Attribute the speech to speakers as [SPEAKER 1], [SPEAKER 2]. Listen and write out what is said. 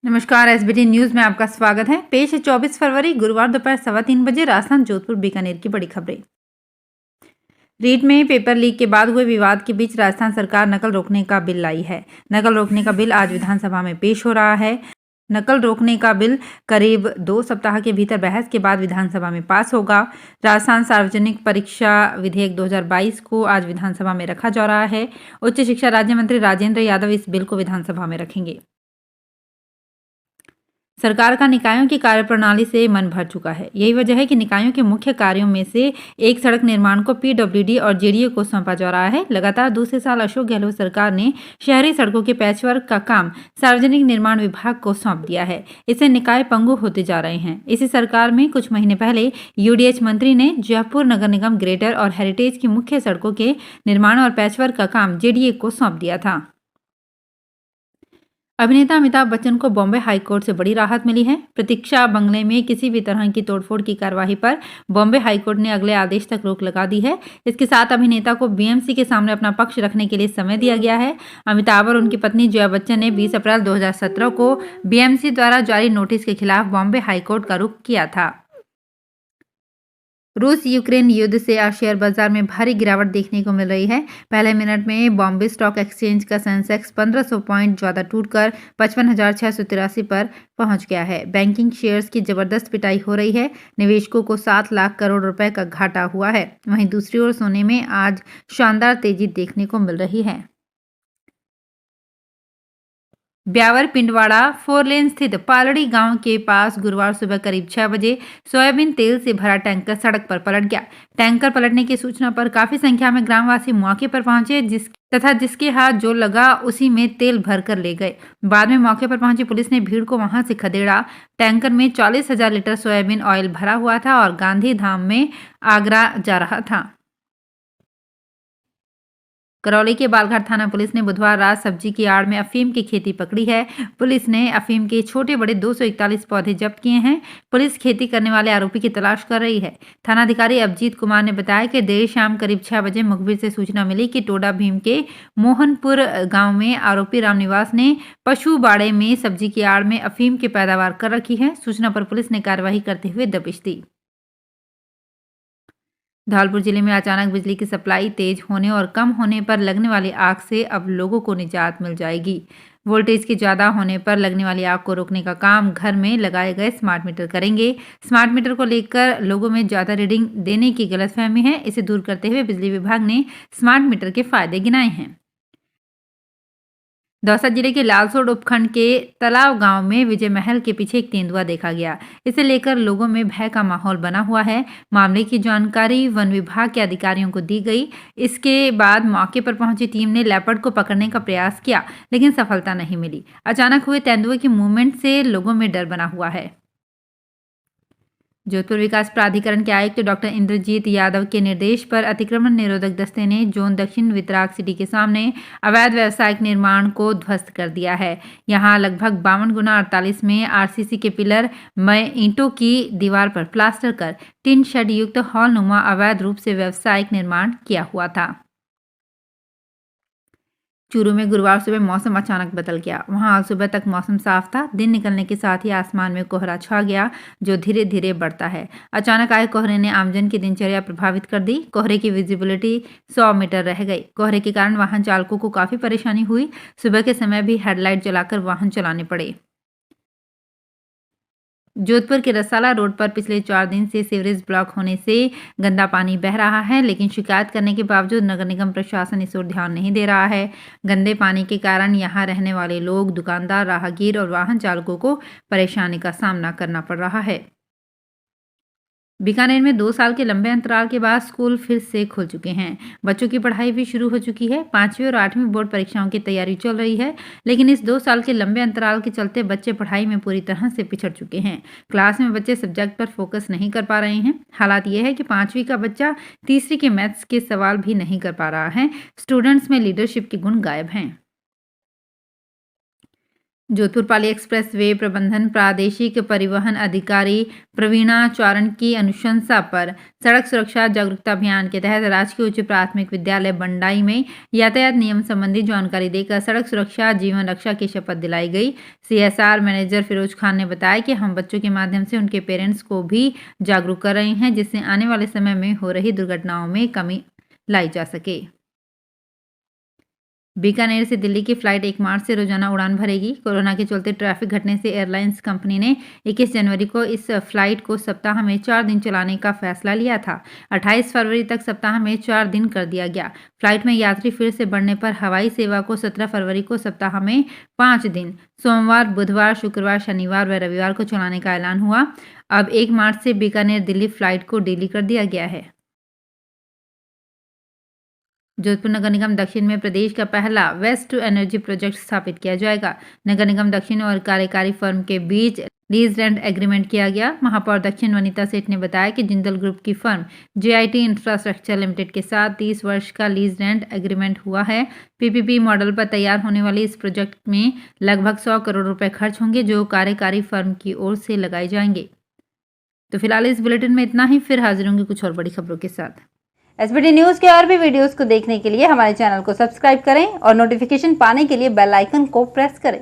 [SPEAKER 1] नमस्कार। SBT news में आपका स्वागत है। पेश है 24 फरवरी गुरुवार दोपहर 3:15 बजे राजस्थान जोधपुर बीकानेर की बड़ी खबरें। रीट में पेपर लीक के बाद हुए विवाद के बीच राजस्थान सरकार नकल रोकने का बिल लाई है। नकल रोकने का बिल आज विधानसभा में पेश हो रहा है। नकल रोकने का बिल करीब 2 सप्ताह के भीतर बहस के बाद विधानसभा में पास होगा। राजस्थान सार्वजनिक परीक्षा विधेयक 2022 को आज विधानसभा में रखा जा रहा है। उच्च शिक्षा राज्य मंत्री राजेंद्र यादव इस बिल को विधानसभा में रखेंगे। सरकार का निकायों की कार्यप्रणाली से मन भर चुका है। यही वजह है कि निकायों के मुख्य कार्यों में से एक सड़क निर्माण को पीडब्ल्यूडी और जेडीए को सौंपा जा रहा है। लगातार दूसरे साल अशोक गहलोत सरकार ने शहरी सड़कों के पैचवर्क का काम सार्वजनिक निर्माण विभाग को सौंप दिया है। इससे निकाय पंगु होते जा रहे हैं। इसी सरकार में कुछ महीने पहले यूडीएच मंत्री ने जयपुर नगर निगम ग्रेटर और हेरिटेज की मुख्य सड़कों के निर्माण और पैचवर्क का काम जेडीए को सौंप दिया था। अभिनेता अमिताभ बच्चन को बॉम्बे हाईकोर्ट से बड़ी राहत मिली है। प्रतीक्षा बंगले में किसी भी तरह की तोड़फोड़ की कार्रवाई पर बॉम्बे हाईकोर्ट ने अगले आदेश तक रोक लगा दी है। इसके साथ अभिनेता को बीएमसी के सामने अपना पक्ष रखने के लिए समय दिया गया है। अमिताभ और उनकी पत्नी जया बच्चन ने 20 अप्रैल 2017 को बीएमसी द्वारा जारी नोटिस के खिलाफ बॉम्बे हाईकोर्ट का रुख किया था। रूस यूक्रेन युद्ध से आज शेयर बाजार में भारी गिरावट देखने को मिल रही है। पहले मिनट में बॉम्बे स्टॉक एक्सचेंज का सेंसेक्स 1500 पॉइंट ज्यादा टूटकर 55,683 पर पहुंच गया है। बैंकिंग शेयर्स की जबरदस्त पिटाई हो रही है। निवेशकों को 7 लाख करोड़ रुपए का घाटा हुआ है। वहीं दूसरी ओर सोने में आज शानदार तेजी देखने को मिल रही है। ब्यावर पिंडवाड़ा 4 लेन स्थित पालड़ी गांव के पास गुरुवार सुबह करीब 6 बजे सोयाबीन तेल से भरा टैंकर सड़क पर पलट गया। टैंकर पलटने की सूचना पर काफी संख्या में ग्रामवासी मौके पर पहुंचे जिसके हाथ जो लगा उसी में तेल भरकर ले गए। बाद में मौके पर पहुंची पुलिस ने भीड़ को वहां से खदेड़ा। टैंकर में 40,000 लीटर सोयाबीन ऑयल भरा हुआ था और गांधी धाम में आगरा जा रहा था। करौली के बालघाट थाना पुलिस ने बुधवार रात सब्जी की आड़ में अफीम की खेती पकड़ी है। पुलिस ने अफीम के छोटे बड़े 241 पौधे जब्त किए हैं। पुलिस खेती करने वाले आरोपी की तलाश कर रही है। थानाधिकारी अभिजीत कुमार ने बताया कि देर शाम करीब 6 बजे मुखबिर से सूचना मिली कि टोडा भीम के मोहनपुर गांव में आरोपी रामनिवास ने पशु बाड़े में सब्जी की आड़ में अफीम की पैदावार कर रखी है। सूचना पर पुलिस ने कार्रवाई करते हुए दबिश दी। धौलपुर जिले में अचानक बिजली की सप्लाई तेज होने और कम होने पर लगने वाली आग से अब लोगों को निजात मिल जाएगी। वोल्टेज के ज्यादा होने पर लगने वाली आग को रोकने का काम घर में लगाए गए स्मार्ट मीटर करेंगे। स्मार्ट मीटर को लेकर लोगों में ज्यादा रीडिंग देने की गलतफहमी है। इसे दूर करते हुए बिजली विभाग ने स्मार्ट मीटर के फायदे गिनाए हैं। दौसा जिले के लालसोट उपखंड के तालाब गांव में विजय महल के पीछे एक तेंदुआ देखा गया। इसे लेकर लोगों में भय का माहौल बना हुआ है। मामले की जानकारी वन विभाग के अधिकारियों को दी गई। इसके बाद मौके पर पहुंची टीम ने लेपर्ड को पकड़ने का प्रयास किया, लेकिन सफलता नहीं मिली। अचानक हुए तेंदुए की मूवमेंट से लोगों में डर बना हुआ है। जोधपुर विकास प्राधिकरण के आयुक्त डॉक्टर इंद्रजीत यादव के निर्देश पर अतिक्रमण निरोधक दस्ते ने जोन दक्षिण वितराग सिटी के सामने अवैध व्यावसायिक निर्माण को ध्वस्त कर दिया है। यहां लगभग 52x48 में आरसीसी के पिलर में ईंटों की दीवार पर प्लास्टर कर टिन शेड युक्त हॉल नुमा अवैध रूप से व्यावसायिक निर्माण किया हुआ था। चूरू में गुरुवार सुबह मौसम अचानक बदल गया। वहां आज सुबह तक मौसम साफ था। दिन निकलने के साथ ही आसमान में कोहरा छा गया, जो धीरे धीरे बढ़ता है। अचानक आए कोहरे ने आमजन की दिनचर्या प्रभावित कर दी। कोहरे की विजिबिलिटी 100 मीटर रह गई। कोहरे के कारण वाहन चालकों को काफी परेशानी हुई। सुबह के समय भी हेडलाइट जलाकर वाहन चलाने पड़े। जोधपुर के रसाला रोड पर पिछले 4 दिन से सीवरेज ब्लॉक होने से गंदा पानी बह रहा है, लेकिन शिकायत करने के बावजूद नगर निगम प्रशासन इस ओर ध्यान नहीं दे रहा है। गंदे पानी के कारण यहां रहने वाले लोग, दुकानदार, राहगीर और वाहन चालकों को परेशानी का सामना करना पड़ रहा है। बीकानेर में 2 साल के लंबे अंतराल के बाद स्कूल फिर से खुल चुके हैं। बच्चों की पढ़ाई भी शुरू हो चुकी है। 5वीं और 8वीं बोर्ड परीक्षाओं की तैयारी चल रही है, लेकिन इस 2 साल के लंबे अंतराल के चलते बच्चे पढ़ाई में पूरी तरह से पिछड़ चुके हैं। क्लास में बच्चे सब्जेक्ट पर फोकस नहीं कर पा रहे हैं। हालात यह है कि 5वीं का बच्चा तीसरी के मैथ्स के सवाल भी नहीं कर पा रहा है। स्टूडेंट्स में लीडरशिप के गुण गायब हैं। जोधपुर पाली एक्सप्रेस वे प्रबंधन प्रादेशिक परिवहन अधिकारी प्रवीणा चारण की अनुशंसा पर सड़क सुरक्षा जागरूकता अभियान के तहत राजकीय उच्च प्राथमिक विद्यालय बंडाई में यातायात नियम संबंधी जानकारी देकर सड़क सुरक्षा जीवन रक्षा की शपथ दिलाई गई। CSR मैनेजर फिरोज खान ने बताया कि हम बच्चों के माध्यम से उनके पेरेंट्स को भी जागरूक कर रहे हैं, जिससे आने वाले समय में हो रही दुर्घटनाओं में कमी लाई जा सके। बीकानेर से दिल्ली की फ्लाइट 1 मार्च से रोजाना उड़ान भरेगी। कोरोना के चलते ट्रैफिक घटने से एयरलाइंस कंपनी ने 21 जनवरी को इस फ्लाइट को सप्ताह में 4 दिन चलाने का फैसला लिया था। 28 फरवरी तक सप्ताह में 4 दिन कर दिया गया। फ्लाइट में यात्री फिर से बढ़ने पर हवाई सेवा को 17 फरवरी को सप्ताह में 5 दिन सोमवार, बुधवार, शुक्रवार, शनिवार व रविवार को चलाने का ऐलान हुआ। अब 1 मार्च से बीकानेर दिल्ली फ्लाइट को डिले कर दिया गया है। जोधपुर नगर निगम दक्षिण में प्रदेश का पहला वेस्ट टू एनर्जी प्रोजेक्ट स्थापित किया जाएगा। नगर निगम दक्षिण और कार्यकारी फर्म के बीच लीज रेंट एग्रीमेंट किया गया। महापौर दक्षिण वनिता सेठ ने बताया कि जिंदल ग्रुप की फर्म JIT इंफ्रास्ट्रक्चर लिमिटेड के साथ 30 वर्ष का लीज रेंट एग्रीमेंट हुआ है। PPP मॉडल पर तैयार होने वाले इस प्रोजेक्ट में लगभग 100 करोड़ रुपए खर्च होंगे, जो कार्यकारी फर्म की ओर से लगाए जाएंगे। तो फिलहाल इस बुलेटिन में इतना ही, फिर हाजिर होंगे कुछ और बड़ी खबरों के साथ। SBT न्यूज़ के और भी वीडियोस को देखने के लिए हमारे चैनल को सब्सक्राइब करें और नोटिफिकेशन पाने के लिए बेल आइकन को प्रेस करें।